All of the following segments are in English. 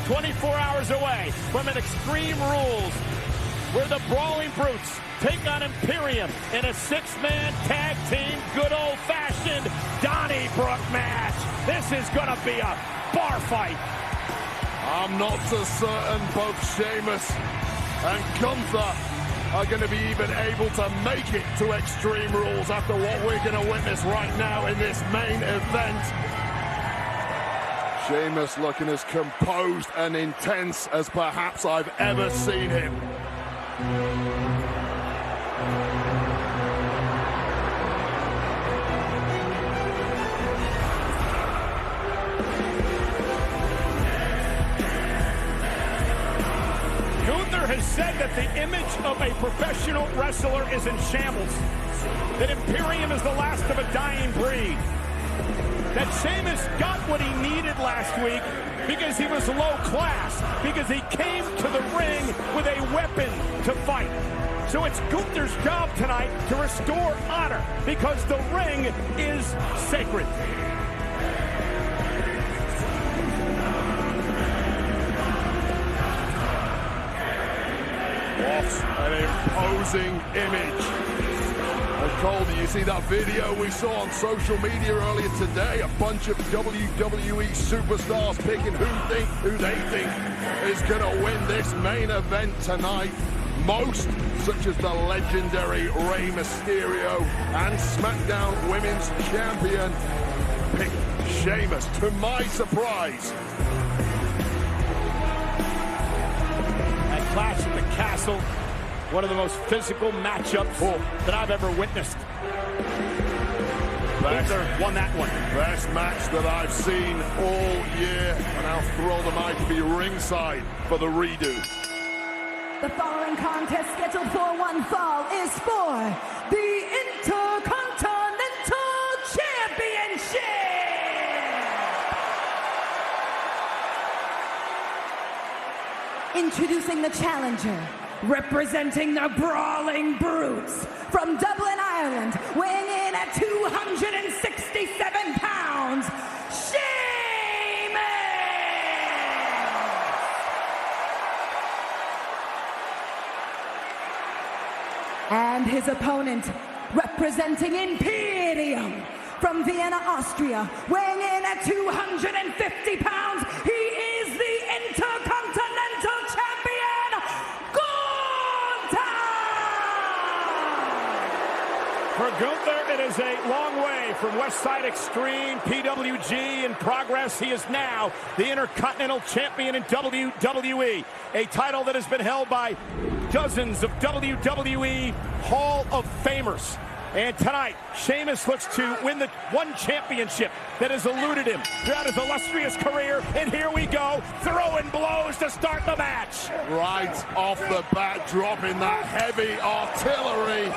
24 hours away from an Extreme Rules where the Brawling Brutes take on Imperium in a six-man tag team, good old-fashioned Donnybrook match. This is going to be a bar fight. I'm not so certain both Sheamus and Gunther are going to be even able to make it to Extreme Rules after what we're going to witness right now in this main event. Sheamus looking as composed and intense as perhaps I've ever seen him. Gunther has said that the image of a professional wrestler is in shambles, that Imperium is the last of a dying breed, that Sheamus got what he needed last week because he was low class, because he came to the ring with a weapon to fight. So it's Gunther's job tonight to restore honor because the ring is sacred. What an imposing image. And Cole, do you see that video we saw on social media earlier today? A bunch of WWE superstars picking who they think is going to win this main event tonight. Most, such as the legendary Rey Mysterio and SmackDown Women's Champion, picked Sheamus, to my surprise. At Clash at the Castle, one of the most physical matchups that I've ever witnessed. Gunther won that one. Best match that I've seen all year, and how thrilled am I to be ringside for the redo. The following contest scheduled for one fall is for the Intercontinental Championship. Introducing the challenger, representing the Brawling Brutes from Dublin, Ireland, weighing in at 267 pounds, Sheamus! And his opponent, representing Imperium from Vienna, Austria, weighing in at 250 pounds, he is the Intercontinental Champion, Gunther! For Gunther, it is a long way from Westside Extreme, PWG in progress. He is now the Intercontinental Champion in WWE, a title that has been held by dozens of WWE Hall of Famers. And tonight, Sheamus looks to win the one championship that has eluded him throughout his illustrious career. And here we go, throwing blows to start the match. Right off the bat, dropping that heavy artillery.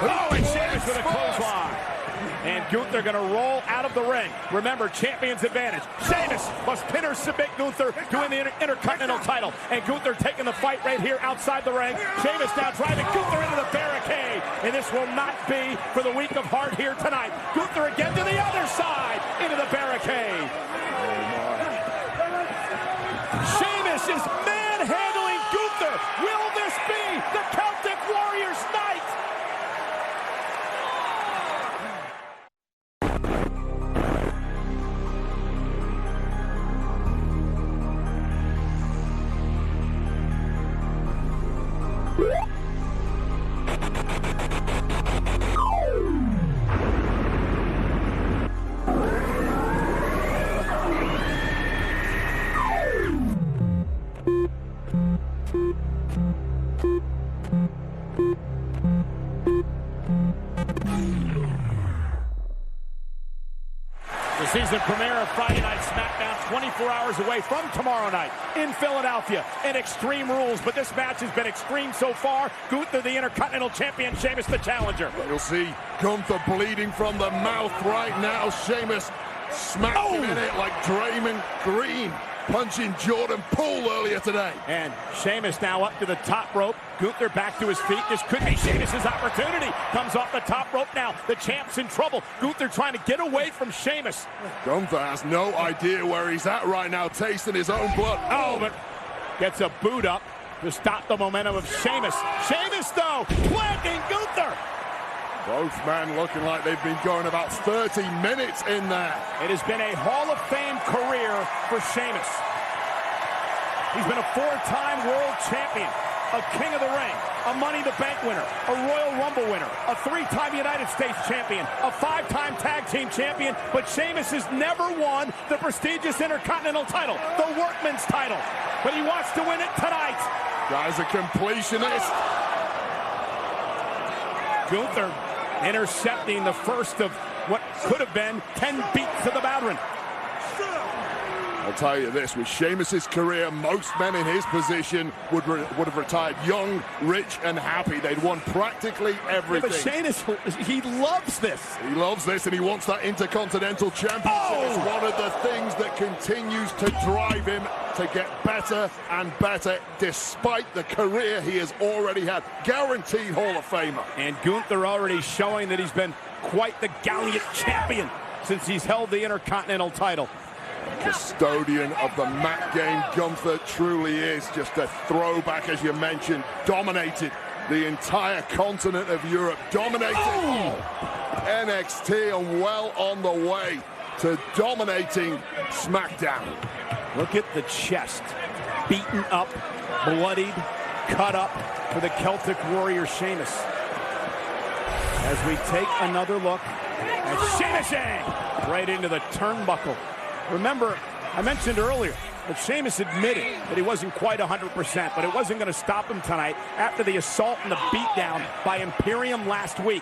Oh, and Sheamus with a clothesline. And Gunther going to roll out of the ring. Remember, champion's advantage. Sheamus must pin or submit Gunther to win the Intercontinental title. And Gunther taking the fight right here outside the ring. Sheamus now driving Gunther into the barricade. And this will not be for the weak of heart here tonight. Gunther again to the other side, into the barricade. Sheamus is manhandling Gunther. Will this be the Celtic Warriors night? The season premiere of Friday Night SmackDown, 24 hours away from tomorrow night in Philadelphia in Extreme Rules. But this match has been extreme so far. Gunther, the Intercontinental Champion, Sheamus, the challenger. You'll see Gunther bleeding from the mouth right now. Sheamus smacked him in it like Draymond Green. punching Jordan Poole earlier today. And Sheamus now up to the top rope. Gunther back to his feet. This could be Sheamus' opportunity. Comes off the top rope now. The champ's in trouble. Gunther trying to get away from Sheamus. Gunther has no idea where he's at right now, tasting his own blood. Oh, but gets a boot up to stop the momentum of Sheamus. Sheamus, though, planting Gunther. Both men looking like they've been going about 30 minutes in there. It has been a Hall of Fame career for Sheamus. He's been a 4-time world champion, a King of the Ring, a Money in the Bank winner, a Royal Rumble winner, a 3-time United States champion, a 5-time tag team champion, but Sheamus has never won the prestigious Intercontinental title, the Workman's title. But he wants to win it tonight. Guy's a completionist. Gunther intercepting the first of what could have been 10 beats to the Bowdrin. I'll tell you this, with Sheamus' career, most men in his position would have retired young, rich, and happy. They'd won practically everything. Yeah, but Sheamus, he loves this. He loves this, and he wants that Intercontinental Championship. Oh! It's one of the things that continues to drive him to get better and better, despite the career he has already had. Guaranteed Hall of Famer. And Gunther already showing that he's been quite the Galliant champion since he's held the Intercontinental title. Custodian of the mat game, Gunther truly is just a throwback, as you mentioned. Dominated the entire continent of Europe. Dominated NXT and well on the way to dominating SmackDown. Look at the chest. Beaten up, bloodied, cut up for the Celtic Warrior Sheamus. As we take another look at Sheamus right into the turnbuckle. Remember, I mentioned earlier that Sheamus admitted that he wasn't quite 100%, but it wasn't going to stop him tonight after the assault and the beatdown by Imperium last week.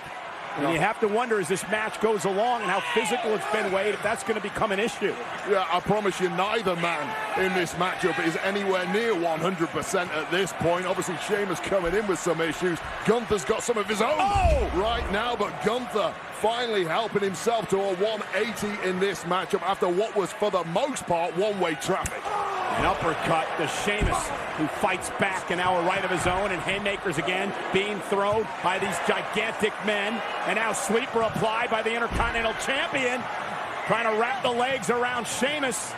And you have to wonder, as this match goes along and how physical it's been, Wade, if that's going to become an issue. Yeah, I promise you, neither man in this matchup is anywhere near 100% at this point. Obviously, Sheamus coming in with some issues. Gunther's got some of his own right now, but Gunther finally helping himself to a 180 in this matchup after what was, for the most part, one-way traffic. An uppercut to Sheamus, who fights back, and now a right of his own, and haymakers again being thrown by these gigantic men. And now sleeper applied by the Intercontinental Champion, trying to wrap the legs around Sheamus.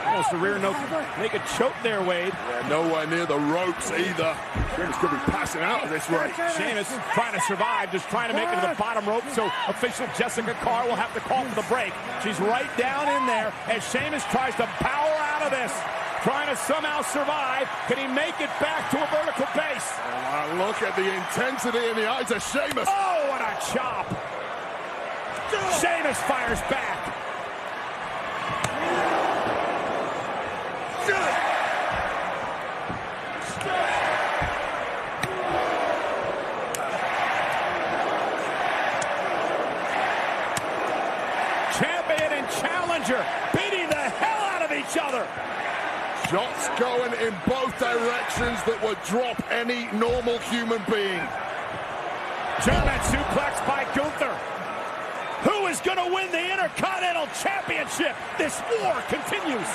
Almost a rear note, make a choke there, Wade. Yeah, nowhere near the ropes either. Sheamus could be passing out at this rate. Sheamus trying to survive, just trying to make it to the bottom rope, so official Jessica Carr will have to call for the break. She's right down in there as Sheamus tries to power out of this, trying to somehow survive. Can he make it back to a vertical base? Oh, look at the intensity in the eyes of Sheamus. Oh, what a chop. Sheamus fires back. Champion and challenger beating the hell out of each other. Shots going in both directions that would drop any normal human being. German suplex by Gunther. Who is going to win the Intercontinental Championship? This war continues.